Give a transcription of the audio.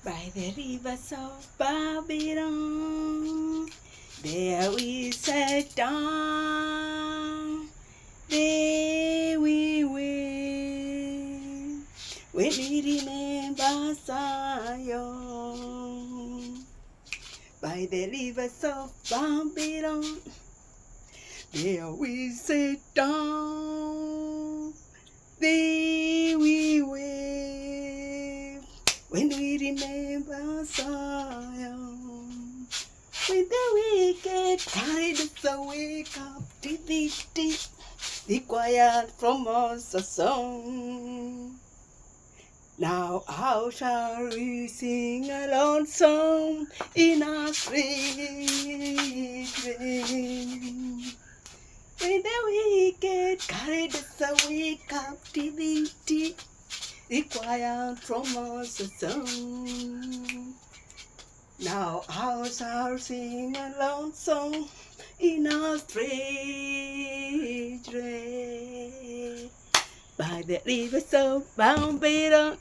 By the rivers of Babylon, there we sat down, there we wait, when we remember Zion. By the rivers of Babylon, there we sat down, there we wait, when we remember Zion. When the wicked carried us away captivity, required from us a song. Now how shall we sing a lone song in our sweet rain? When the wicked carried us away captivity, required from us a song. Now how shall sing a lone song in our strange rain? By the rivers of Babylon.